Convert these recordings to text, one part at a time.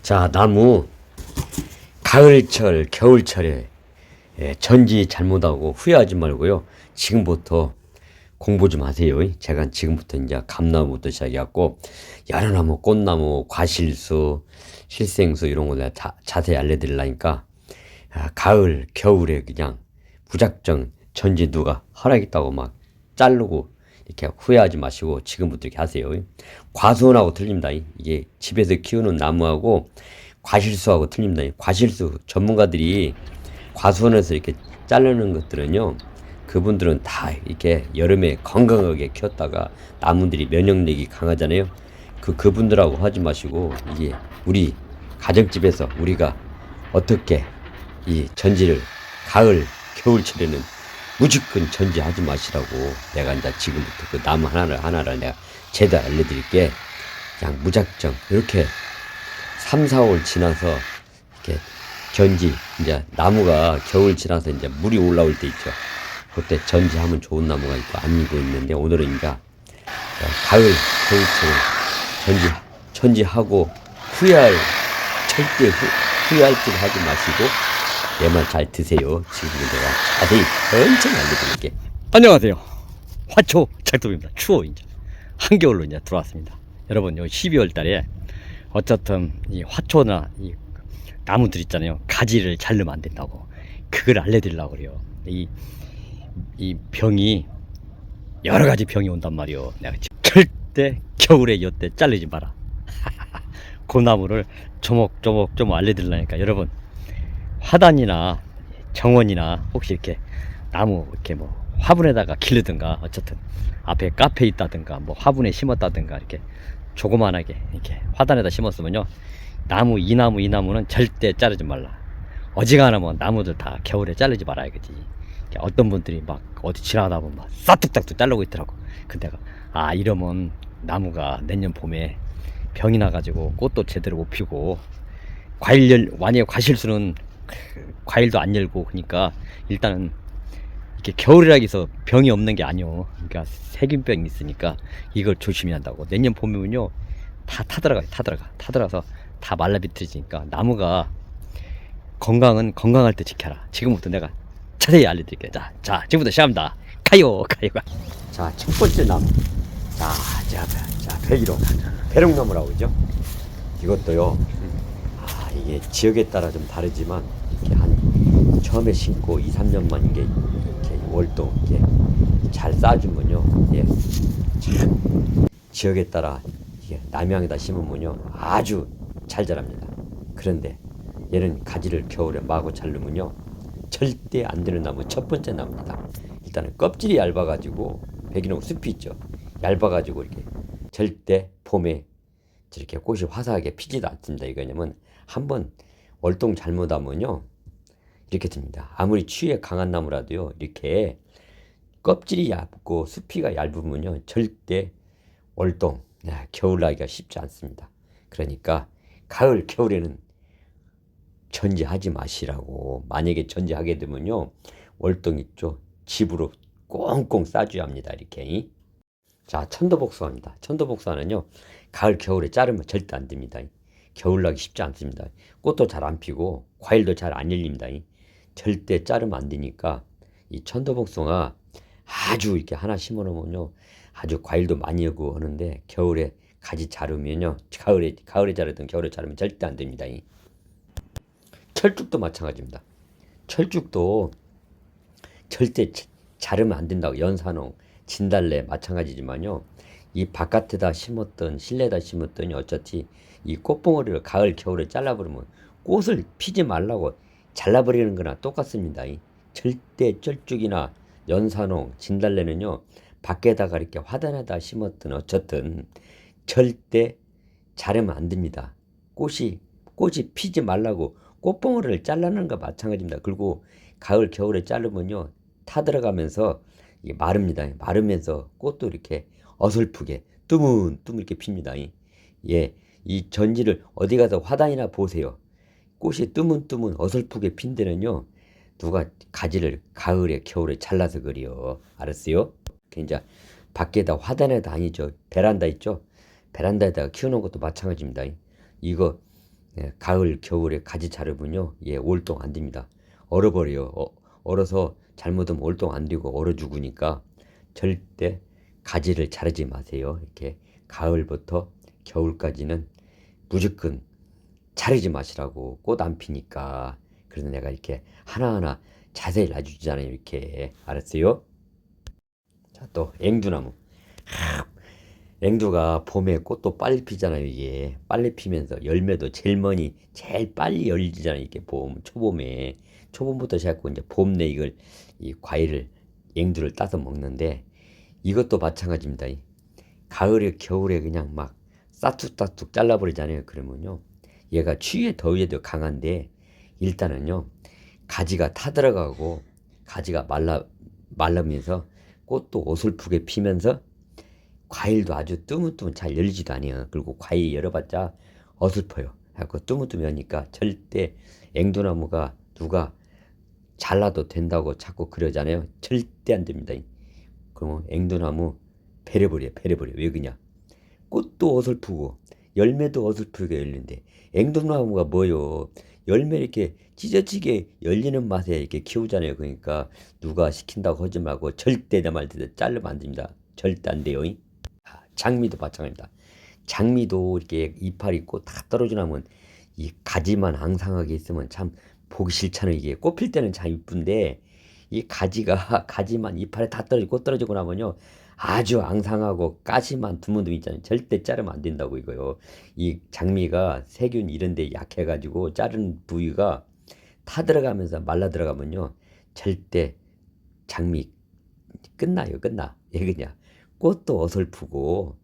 자, 나무 가을철, 겨울철에 전지 잘못하고 후회하지 말고요. 지금부터 공부 좀 하세요. 제가 지금부터 이제 감나무부터 시작해갖고 여러 나무, 꽃나무, 과실수, 실생수 이런 거 내가 자세히 알려드리려니까 가을, 겨울에 그냥 무작정 전지 누가 허락했다고 막 자르고 이렇게 후회하지 마시고 지금부터 이렇게 하세요. 과수원하고 틀립니다. 이게 집에서 키우는 나무하고 과실수하고 틀립니다. 과실수 전문가들이 과수원에서 이렇게 자르는 것들은요, 그분들은 다 이렇게 여름에 건강하게 키웠다가 나무들이 면역력이 강하잖아요. 그분들하고 하지 마시고 이게 우리 가정집에서 우리가 어떻게 이 전지를 가을, 겨울철에는 무조건 전지하지 마시라고 내가 이제 지금부터 그 나무 하나를 내가 제대로 알려드릴게. 그냥 무작정 이렇게 3, 4월 지나서 이렇게 전지 이제 나무가 겨울 지나서 이제 물이 올라올 때 있죠. 그때 전지하면 좋은 나무가 있고 아니고 있는데 오늘은 이제 가을, 겨울철에 전지하고 절대 후회할 짓 하지 마시고 내 말 잘 드세요. 지금 내가 자세히 천천히 알려드릴게. 안녕하세요. 화초 작동입니다. 추워 이제 한겨울로 이제 들어왔습니다. 여러분, 요 12월 달에 어쨌든 이 화초나 이 나무들 있잖아요. 가지를 자르면 안 된다고. 그걸 알려드리려고 그래요. 이 병이 여러 가지 병이 온단 말이요. 내가 절대 겨울에 요때 자르지 마라. 그 나무를 조목조목 좀 알려드리려니까 여러분, 화단이나 정원이나 혹시 이렇게 나무 이렇게 뭐 화분에다가 기르든가 어쨌든 앞에 카페 있다든가 뭐 화분에 심었다든가 이렇게 조그만하게 이렇게 화단에다 심었으면요, 이 나무는 절대 자르지 말라. 어지간하면 나무들 다 겨울에 자르지 말아야겠지. 어떤 분들이 막 어디 지나가다 보면 막 싹둑싹둑 자르고 있더라고. 근데 내가 이러면 나무가 내년 봄에 병이 나가지고 꽃도 제대로 못 피고 만약에 과실수는 과일도 안 열고, 그러니까 일단은 이렇게 겨울이라 해서 병이 없는 게 아니오. 그러니까 세균병이 있으니까 이걸 조심해야 한다고. 내년 봄이면요 다 타들어가서 다 말라비틀어지니까 나무가 건강할 때 지켜라. 지금부터 내가 자세히 알려드릴게요. 자 지금부터 시작합니다. 가요. 자, 첫 번째 나무. 배기록. 배롱나무라고 그러죠. 이것도요, 이게 지역에 따라 좀 다르지만, 이렇게 처음에 심고 2, 3년만 이렇게 월동, 이렇게 잘 쌓아주면요, 참, 지역에 따라, 이게 남향에다 심으면요, 아주 잘 자랍니다. 그런데 얘는 가지를 겨울에 마구 자르면요, 절대 안 되는 나무 첫 번째 나무입니다. 일단은 껍질이 얇아가지고, 배기농 숲이 있죠. 얇아가지고 이렇게 절대 봄에 저렇게 꽃이 화사하게 피지도 않습니다. 이거냐면 한번 월동 잘못하면요 이렇게 됩니다. 아무리 추위에 강한 나무라도요 이렇게 껍질이 얇고 숲이가 얇으면요 절대 월동 겨울 나기가 쉽지 않습니다. 그러니까 가을 겨울에는 전지하지 마시라고. 만약에 전지하게 되면요 월동 있죠, 집으로 꽁꽁 싸줘야 합니다. 이렇게. 자, 천도복숭아입니다. 천도복숭아는요 가을 겨울에 자르면 절대 안 됩니다. 겨울 나기 쉽지 않습니다. 꽃도 잘 안 피고 과일도 잘 안 열립니다. 절대 자르면 안 되니까 이 천도복숭아 아주 이렇게 하나 심어 놓으면요 아주 과일도 많이 오고 하는데, 겨울에 가지 자르면요 가을에 자르든 겨울에 자르면 절대 안 됩니다. 철쭉도 마찬가지입니다. 철쭉도 절대 자르면 안 된다고. 연산홍, 진달래 마찬가지지만요, 이 바깥에다 심었던 실내에다 심었더니 어차피 이 꽃봉오리를 가을 겨울에 잘라버리면 꽃을 피지 말라고 잘라버리는 거나 똑같습니다. 절대 철쭉이나 연산홍, 진달래는요 밖에다가 이렇게 화단에다 심었던 어쨌든 절대 자르면 안 됩니다. 꽃이 피지 말라고 꽃봉오리를 잘라는 거 마찬가지입니다. 그리고 가을 겨울에 자르면요 타들어가면서 이게 마릅니다. 마르면서 꽃도 이렇게 어설프게 뜨문뜨문 이렇게 핍니다. 이 전지를 어디 가서 화단이나 보세요. 꽃이 뜨문뜨문 어설프게 핀 데는요 누가 가지를 가을에 겨울에 잘라서 그래요. 알았어요? 이제 밖에다 화단에다 아니죠, 베란다 있죠, 베란다에다가 키워놓은 것도 마찬가지입니다. 이거 가을 겨울에 가지 자르면요 올동 안 됩니다. 얼어버려요. 얼어서 잘못하면 올동 안 되고 얼어 죽으니까 절대 가지를 자르지 마세요. 이렇게 가을부터 겨울까지는 무조건 자르지 마시라고. 꽃 안 피니까. 그래서 내가 이렇게 하나하나 자세히 놔주잖아요. 이렇게. 알았어요? 자, 또 앵두나무. 앵두가 봄에 꽃도 빨리 피잖아요. 이게 빨리 피면서 열매도 제일 많이 제일 빨리 열리잖아요. 이게 초봄에 초봄부터 시작하고 이제 봄 내 이걸 이 과일을 앵두를 따서 먹는데 이것도 마찬가지입니다. 가을에 겨울에 그냥 막 싸툭싸툭 잘라버리잖아요. 그러면요 얘가 추위에 더위에도 강한데 일단은요 가지가 타들어가고 가지가 말르면서 꽃도 어설프게 피면서 과일도 아주 뜨문뜨문 잘 열리지도 않아요. 그리고 과일 열어봤자 어설퍼요. 그래서 뜨문뜨문하니까 절대 앵두나무가 누가 잘라도 된다고 자꾸 그러잖아요. 절대 안 됩니다. 그러면 앵두나무 베려버려. 왜 그냐? 꽃도 어설프고 열매도 어설프게 열리는데 앵두나무가 뭐요? 열매 이렇게 찢어지게 열리는 맛에 이렇게 키우잖아요. 그러니까 누가 시킨다고 하지 말고 절대 내 말 듣고 자르면 안 됩니다. 절대 안 돼요. 장미도 마찬가지입니다. 장미도 이렇게 이파리 있고 다 떨어져 나면 이 가지만 앙상하게 있으면 참 보기 싫잖아요. 이게 꽃 필 때는 참 이쁜데 이 가지만 이파리 다 떨어지고 꽃 떨어지고 나면요 아주 앙상하고 가시만 드문드문 있잖아요. 절대 자르면 안 된다고 이거요. 이 장미가 세균 이런 데 약해가지고 자른 부위가 타 들어가면서 말라 들어가면요 절대 장미 끝나요. 왜 그냐? 꽃도 어설프고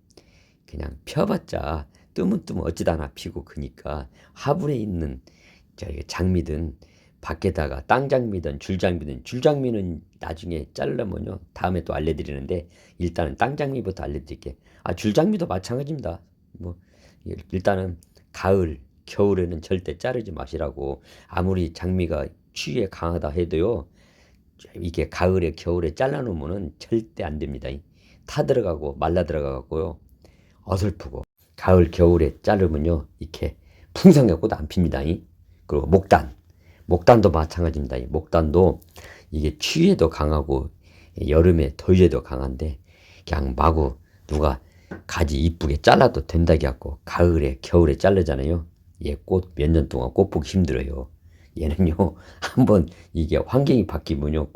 그냥 펴봤자 뜨문뜨문 어찌다나 피고 그니까 화분에 있는 저기 장미든 밖에다가 땅장미든 줄장미는 나중에 자르면요 다음에 또 알려드리는데 일단은 땅장미부터 알려드릴게요. 줄장미도 마찬가지입니다. 뭐 일단은 가을 겨울에는 절대 자르지 마시라고. 아무리 장미가 추위에 강하다 해도요 이게 가을에 겨울에 잘라놓으면은 절대 안 됩니다. 타 들어가고 말라 들어가고요 어설프고 가을 겨울에 자르면요 이렇게 풍성하게 꽃 안 핍니다. 그리고 목단도 마찬가지입니다. 목단도 이게 추위에도 강하고 여름에 더위에도 강한데 그냥 마구 누가 가지 이쁘게 잘라도 된다고 해갖고 가을에 겨울에 자르잖아요. 얘 꽃 몇 년 동안 꽃 보기 힘들어요. 얘는요 한번 이게 환경이 바뀌면요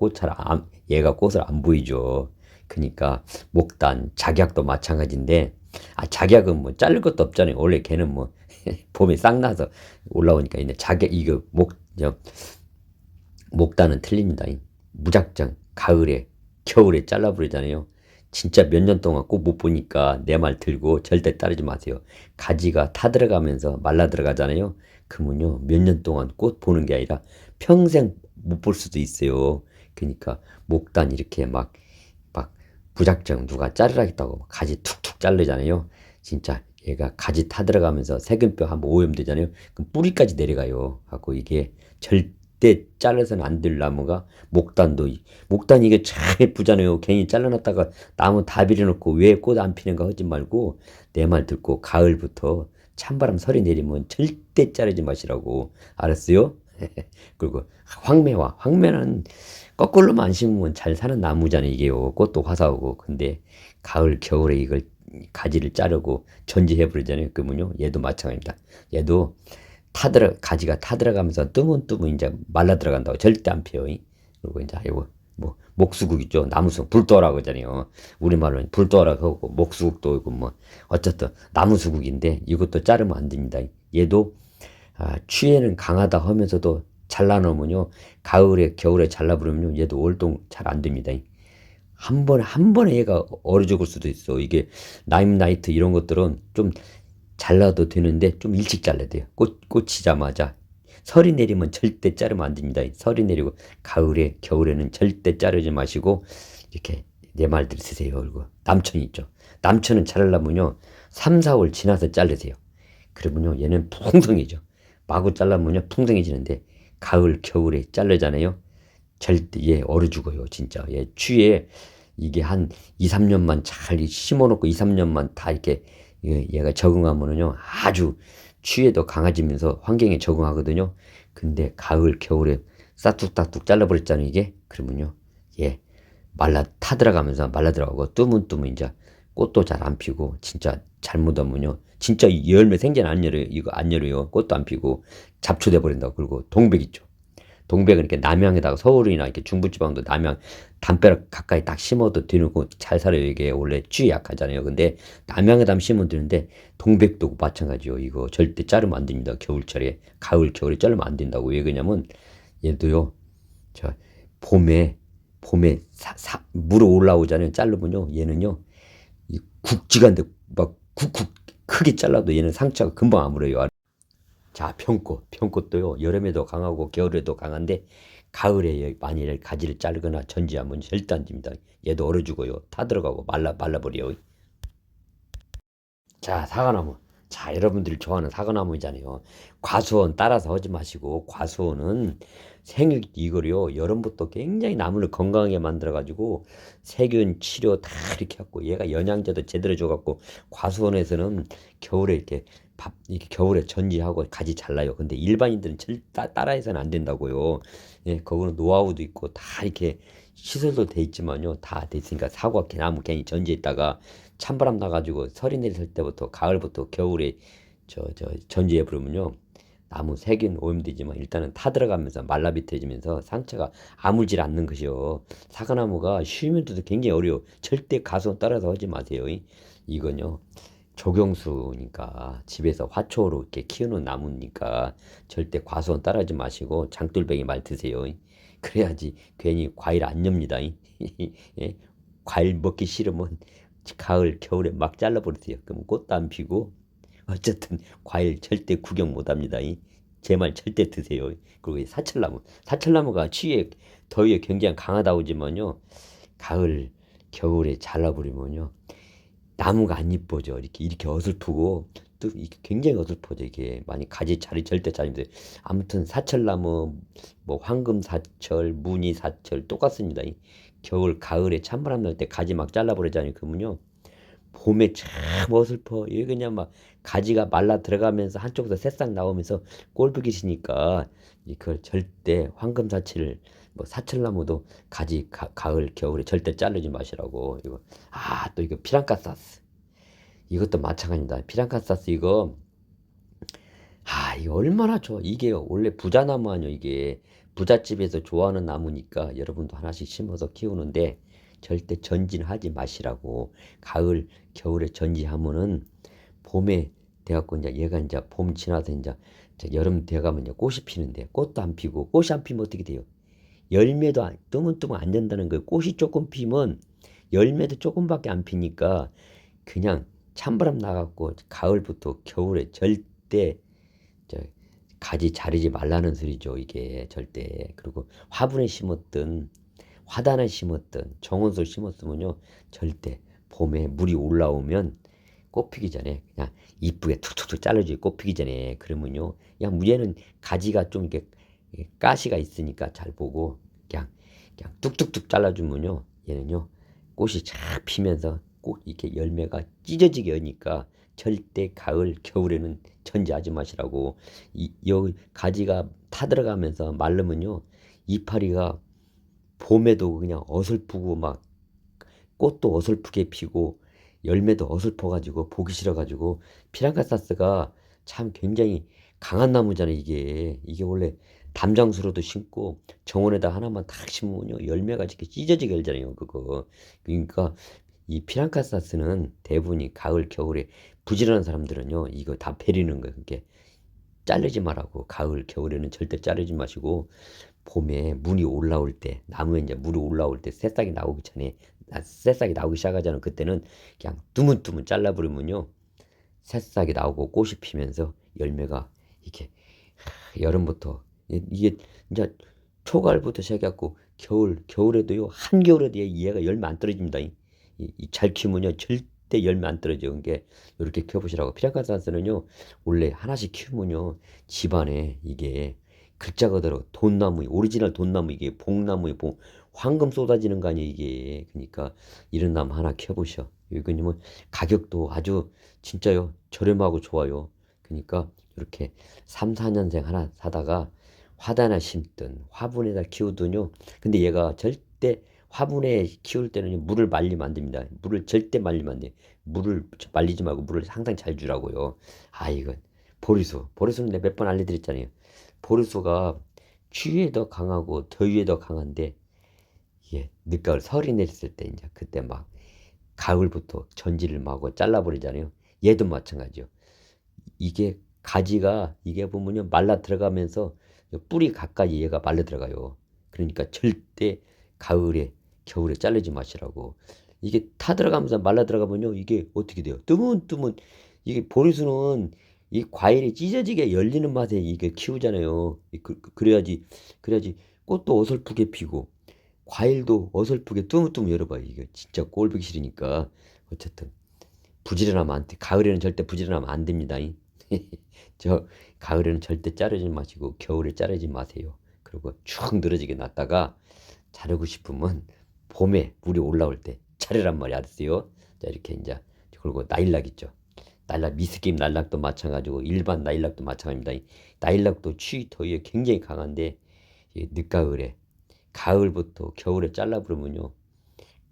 얘가 꽃을 안 보이죠. 그러니까 목단 작약도 마찬가지인데 작약은 뭐 자를 것도 없잖아요. 원래 걔는 뭐 봄에 싹 나서 올라오니까 이거 목단은 틀립니다. 무작정 가을에 겨울에 잘라버리잖아요. 진짜 몇 년 동안 꽃 못 보니까 내 말 들고 절대 따르지 마세요. 가지가 타 들어가면서 말라 들어가잖아요. 그러면요 몇 년 동안 꽃 보는 게 아니라 평생 못 볼 수도 있어요. 그러니까 목단 이렇게 막 무작정 누가 자르라겠다고 가지 툭툭 자르잖아요. 진짜 얘가 가지 타 들어가면서 세균병 한번 오염되잖아요. 그럼 뿌리까지 내려가요. 갖고 이게 절대 잘라서는 안 될 나무가 목단 이게 참 예쁘잖아요. 괜히 잘라놨다가 나무 다 비려놓고 왜 꽃 안 피는가 하지 말고 내 말 듣고 가을부터 찬바람 서리 내리면 절대 자르지 마시라고. 알았어요? 그리고 황매는 거꾸로만 안 심으면 잘 사는 나무잖아요. 이게요. 꽃도 화사하고. 근데 가을 겨울에 이걸 가지를 자르고 전지해버리잖아요. 그러면요 얘도 마찬가지입니다. 얘도 가지가 타 들어가면서 뜨문뜨문 이제 말라 들어간다고 절대 안 펴요. 그리고 이제 이거 뭐 목수국 있죠. 나무수국 불도라고 하잖아요. 우리말로는 불도라고 하고 목수국도 있고 뭐 어쨌든 나무수국인데 이것도 자르면 안 됩니다. 얘도 추위에는 강하다 하면서도 잘라놓으면요 가을에 겨울에 잘라버리면 얘도 월동 잘 안 됩니다. 한 번에 얘가 얼어 죽을 수도 있어. 이게 나임나이트 이런 것들은 좀 잘라도 되는데 좀 일찍 잘라야 돼요. 꽃이자마자 설이 내리면 절대 자르면 안 됩니다. 설이 내리고 가을에 겨울에는 절대 자르지 마시고 이렇게 내 말들 쓰세요. 그리고 남천 있죠. 남천은 자르려면요 3, 4월 지나서 자르세요. 그러면요 얘는 풍성해져. 마구 잘라면요 풍성해지는데 가을 겨울에 자르잖아요. 절대 얘 얼어 죽어요. 진짜 얘 추위에 이게 한 2, 3년만 잘 심어놓고 2, 3년만 다 이렇게 얘가 적응하면은요 아주 추위에도 강해지면서 환경에 적응하거든요. 근데 가을, 겨울에 싹둑싹둑 잘라버렸잖아요, 이게. 그러면요, 예, 타들어가면서 말라들어가고, 뜨문뜨문 이제 꽃도 잘 안 피고, 진짜 잘못하면요, 진짜 열매 생전 안 열어요. 이거 안 열어요. 꽃도 안 피고, 잡초돼 버린다고. 그리고 동백 있죠. 동백은 이렇게 남양에다가 서울이나 이렇게 중부지방도 남양 담벼락 가까이 딱 심어도 되고 잘 살아요. 이게 원래 추위 약하잖아요. 근데 남양에다 심으면 되는데 동백도 마찬가지요. 이거 절대 자르면 안 됩니다. 겨울철에 가을 겨울에 자르면 안 된다고. 왜 그러냐면 얘도요. 저 봄에 물어 올라오잖아요. 자르면요. 얘는요. 이 굵지간데 막 굵굵 크게 잘라도 얘는 상처가 금방 아물어요. 자, 평꽃도요, 여름에도 강하고 겨울에도 강한데, 가을에 만일 가지를 자르거나 전지하면 절대 안 됩니다. 얘도 얼어 죽어요. 타 들어가고 말라버려요. 자, 사과나무. 자, 여러분들이 좋아하는 사과나무잖아요. 과수원 따라서 하지 마시고, 과수원은 생육 이거요, 여름부터 굉장히 나무를 건강하게 만들어가지고, 세균 치료 다 이렇게 하고, 얘가 영양제도 제대로 줘갖고, 과수원에서는 겨울에 이렇게 겨울에 전지하고 가지 잘라요. 근데 일반인들은 따라해서는 안 된다고요. 예, 거기는 노하우도 있고, 다 이렇게 시설도 돼 있지만요. 다 돼 있으니까 사과, 나무 괜히 전지했다가, 찬바람 나가지고 설이 내릴 때부터 가을부터 겨울에 전지해 버리면요, 나무 세균 오염되지만 일단은 타들어가면서 말라비틀어지면서 상처가 아물질 않는 것이요. 사과나무가 쉬면서도 굉장히 어려워. 절대 가서 따라서 하지 마세요. 이건요, 조경수니까 집에서 화초로 이렇게 키우는 나무니까 절대 과수원 따라하지 마시고 장돌뱅이 말 드세요. 그래야지 괜히 과일 안 엽니다. 예? 과일 먹기 싫으면 가을, 겨울에 막 잘라버리세요. 그럼 꽃도 안 피고, 어쨌든 과일 절대 구경 못 합니다. 제 말 절대 드세요. 그리고 이 사철나무가 더위에 굉장히 강하다고 하지만요, 가을, 겨울에 잘라버리면요, 나무가 안 이뻐져. 이렇게 어설프고, 또 이게 굉장히 어설퍼져. 이게 많이 가지 자리 절대 자리인데, 아무튼 사철나무, 뭐 황금사철, 무늬사철 똑같습니다. 겨울, 가을에 찬바람 날 때 가지 막 잘라버리잖아요. 그러면요, 봄에 참 어설퍼. 이게 그냥 막 가지가 말라 들어가면서 한쪽에서 새싹 나오면서 꼴보기 싫으니까, 이걸 절대 황금사철, 뭐 사철나무도 가을, 겨울에 절대 자르지 마시라고. 이거 또 이거 피랑카사스. 이것도 마찬가지입니다. 피랑카사스 이거 얼마나 좋아. 이게 원래 부자나무 아니요. 이게 부잣집에서 좋아하는 나무니까 여러분도 하나씩 심어서 키우는데 절대 전진하지 마시라고. 가을, 겨울에 전지하면은 봄에 돼갖고 이제 얘가 이제 봄 지나서 이제 여름 돼가면 이제 꽃이 피는데 꽃도 안 피고, 꽃이 안 피면 어떻게 돼요? 열매도 뜨문뜨문 안 된다는 거예요. 꽃이 조금 피면 열매도 조금밖에 안 피니까 그냥 찬바람 나갖고 가을부터 겨울에 절대 저 가지 자르지 말라는 소리죠. 이게 절대. 그리고 화분에 심었든 화단에 심었든 정원소에 심었으면요, 절대 봄에 물이 올라오면 꽃 피기 전에 그냥 이쁘게 툭툭툭 잘라주고, 꽃 피기 전에. 그러면요, 그냥 얘는 가지가 좀 이렇게 가시가 있으니까 잘 보고 그냥 뚝뚝뚝 잘라주면요, 얘는요 꽃이 쫙 피면서 꼭 이렇게 열매가 찢어지게 하니까 절대 가을, 겨울에는 전지하지 마시라고. 여기 가지가 타들어가면서 마르면요, 이파리가 봄에도 그냥 어설프고 막 꽃도 어설프게 피고 열매도 어설퍼가지고 보기 싫어가지고. 피랑카사스가 참 굉장히 강한 나무잖아요. 이게 원래 담장수로도 심고 정원에다 하나만 탁 심으면요, 열매가 이렇게 찢어지게 열잖아요. 그거. 그러니까 이 피랑카사스는 대부분이 가을, 겨울에 부지런한 사람들은요, 이거 다 베리는 거예요. 그게 자르지 말라고. 가을, 겨울에는 절대 자르지 마시고, 봄에 물이 올라올 때, 나무에 이제 물이 올라올 때, 새싹이 나오기 시작하잖아요. 그때는 그냥 뚜문뚜문 잘라버리면요, 새싹이 나오고 꽃이 피면서 열매가 이렇게 여름부터 이게 이제 초가을부터 시작해갖고 겨울에도요, 한겨울에도 얘가 열매 안 떨어집니다. 잘 키우면요 절대 열매 안 떨어져요. 이게 이렇게 키워보시라고. 피라카사스는요, 원래 하나씩 키우면요, 집안에 이게 글자 그대로 돈나무, 오리지널 돈나무, 이게 복나무에 황금 쏟아지는 거 아니에요. 이게 그러니까 이런 나무 하나 키워보셔. 이거님은 가격도 아주 진짜요 저렴하고 좋아요. 그러니까 이렇게 3, 4년생 하나 사다가 화단에 심든 화분에다 키우든요. 근데 얘가 절대 화분에 키울 때는 물을 말리면 안 됩니다. 물을 절대 말리면 안 돼요. 물을 말리지 말고 물을 항상 잘 주라고요. 아, 이건 보리수. 보리수는 내가 몇 번 알려드렸잖아요. 보리수가 추위에 더 강하고 더위에 더 강한데, 예, 늦가을 설이 내렸을 때 이제 그때 막 가을부터 전지를 마구 잘라버리잖아요. 얘도 마찬가지요. 이게 가지가 이게 보면요 말라 들어가면서 뿌리 가까이 얘가 말라 들어가요. 그러니까 절대 가을에 겨울에 자르지 마시라고. 이게 타 들어가면서 말라 들어가면요 이게 어떻게 돼요? 뜨문뜨문. 이게 보리수는 이 과일이 찢어지게 열리는 맛에 이게 키우잖아요. 그래야지 꽃도 어설프게 피고 과일도 어설프게 뜨문뜨문 열어봐요. 이게 진짜 꼴보기 싫으니까. 어쨌든 부지런하면 안 돼. 가을에는 절대 부지런하면 안 됩니다. 저 가을에는 절대 자르지 마시고 겨울에 자르지 마세요. 그리고 쭉 늘어지게 놨다가 자르고 싶으면 봄에 물이 올라올 때 자르란 말이 알았어요. 자, 이렇게 이제 그리고 나일락 있죠. 나일락 미스김 나일락도 마찬가지고 일반 나일락도 마찬가지입니다. 이 나일락도 추위 더위에 굉장히 강한데 이 늦가을에 가을부터 겨울에 잘라버리면요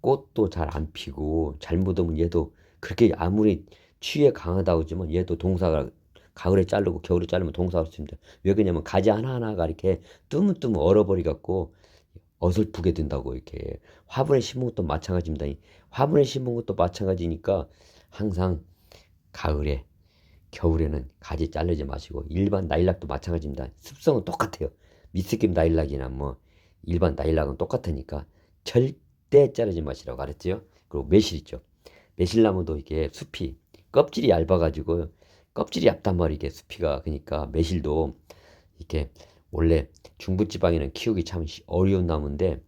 꽃도 잘 안 피고 잘못하면 얘도 그렇게 아무리 추위에 강하다고 하지만 얘도 동사가 가을에 자르고 겨울에 자르면 동사가 없습니다. 왜 그러냐면 가지 하나하나가 이렇게 뜨문뜨문 얼어버리 갖고 어설프게 된다고. 이렇게 화분에 심은 것도 마찬가지입니다. 이 화분에 심은 것도 마찬가지니까 항상 가을에 겨울에는 가지 자르지 마시고 일반 나일락도 마찬가지입니다. 습성은 똑같아요. 미스김 나일락이나 뭐 일반 나일락은 똑같으니까 절대 자르지 마시라고 알았죠? 그리고 매실 있죠. 매실나무도 이게 숲이 껍질이 얇아가지고 껍질이 얇단 말이에요. 이게 숲이가. 그러니까 매실도 이렇게 원래 중부지방에는 키우기 참 어려운 나무인데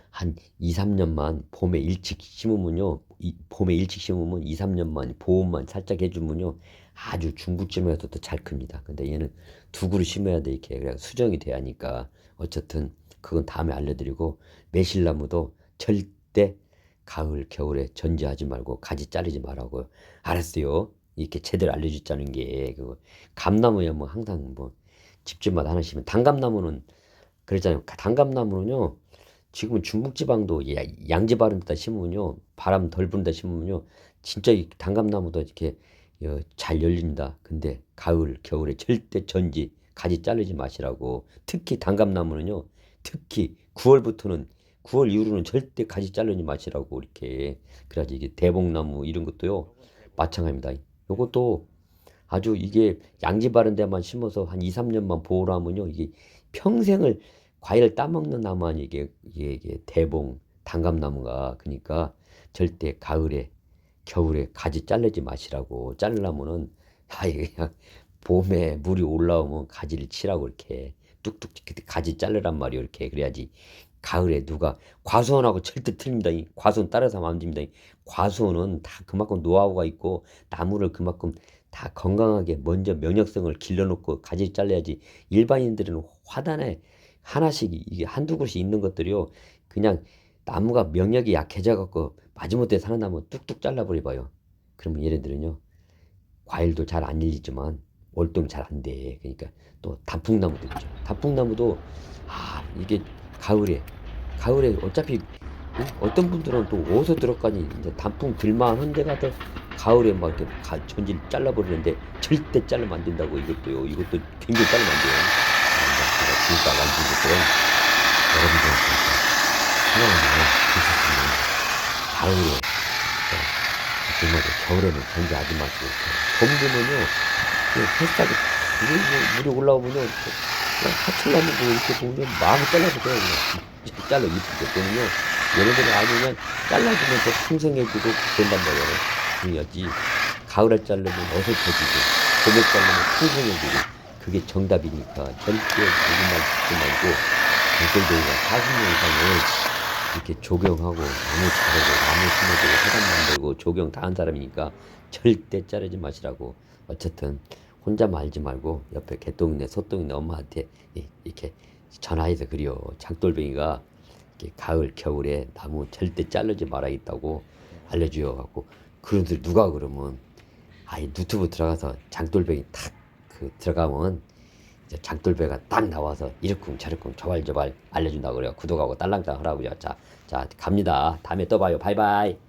한 2, 3년만 봄에 일찍 심으면요. 봄에 일찍 심으면 2, 3년만 보온만 살짝 해주면요. 아주 중부지방에서도 잘 큽니다. 근데 얘는 두 그루 심어야 돼. 이렇게 그래 수정이 돼야 하니까. 어쨌든 그건 다음에 알려드리고 매실나무도 절대 가을 겨울에 전지하지 말고 가지 자르지 말라고요. 알았어요. 이렇게 제대로 알려줬자는 게 그거. 감나무야 뭐 항상 뭐 집집마다 하나씩은 단감나무는 그랬잖아요. 단감나무는요 지금은 중북지방도 양지 바른 데다 심으면요 바람 덜 부는 데 심으면요 진짜 이 단감나무도 이렇게 잘 열린다. 근데 가을 겨울에 절대 전지 가지 자르지 마시라고. 특히 단감나무는요 특히 9월 이후로는 절대 가지 자르지 마시라고. 이렇게 그래야지. 이게 대봉나무 이런 것도요 마찬가지입니다. 요것도 아주 이게 양지 바른 데만 심어서 한 2, 3년만 보호를 하면요 이게 평생을 과일을 따먹는 나무 아니. 이게 대봉 단감나무가. 그러니까 절대 가을에 겨울에 가지 자르지 마시라고. 자르려면은 아예 그냥 봄에 물이 올라오면 가지를 치라고. 이렇게 뚝뚝 가지 자르란 말이요. 이렇게 그래야지. 가을에 누가 과수원하고 절대 틀립니다. 이 과수원 따라서 하면 안 됩니다. 이 과수원은 다 그만큼 노하우가 있고 나무를 그만큼 다 건강하게 먼저 면역성을 길러놓고 가지 잘라야지. 일반인들은 화단에 하나씩 이게 한두 그릇이 있는 것들이요 그냥 나무가 명력이 약해져 갖고 마지못해 사는 나무 뚝뚝 잘라버려봐요. 그러면 얘네들은요 과일도 잘 안 열리지만 월동 잘 안 돼. 그러니까 또 단풍나무도 있죠. 단풍나무도 이게 가을에 어차피 어떤 분들은 또 어디서 들어가니 이제 단풍 들만 한 데가 더 가을에 막 이렇게 전질 잘라버리는데 절대 자르면 안 된다고. 이것도 굉장히 자르면 안 돼요. 제가 지금까지 만든 것들은 여러분들한테 하나하나 드셨으면 가을에 정말 겨울에는 전지하지 마시고 봄 되면요 햇살이 물이 올라오면요 그냥 하철나무도 이렇게 보면 마음이 잘라서 그냥 잘라 이쁘게 보면요 얘네들이 아니면 잘라주면 더 풍성해지고 된단 말이에요. 그래야지 가을에 자르면 어설퍼지고 봄에 자르면 풍성해지고 그게 정답이니까 절대 거짓말 듣지 말고 장돌뱅이가 40년 이상을 이렇게 조경하고 나무 자르고 나무 심어주고 화단 만들고 조경 다 한 사람이니까 절대 자르지 마시라고. 어쨌든 혼자 말지 말고 옆에 개똥이네 소똥이네 엄마한테 이렇게 전화해서 그래요. 장돌뱅이가 이렇게 가을 겨울에 나무 절대 자르지 말아야겠다고 알려주어 갖고 그런들 누가 그러면 유튜브 들어가서 장돌뱅이 탁 그 들어가면 이제 장돌배가 딱 나와서 이러쿵 저러쿵 저발저발 알려준다고 그래요. 구독하고 딸랑딸랑 하라고요. 자 갑니다. 다음에 또 봐요. 바이바이.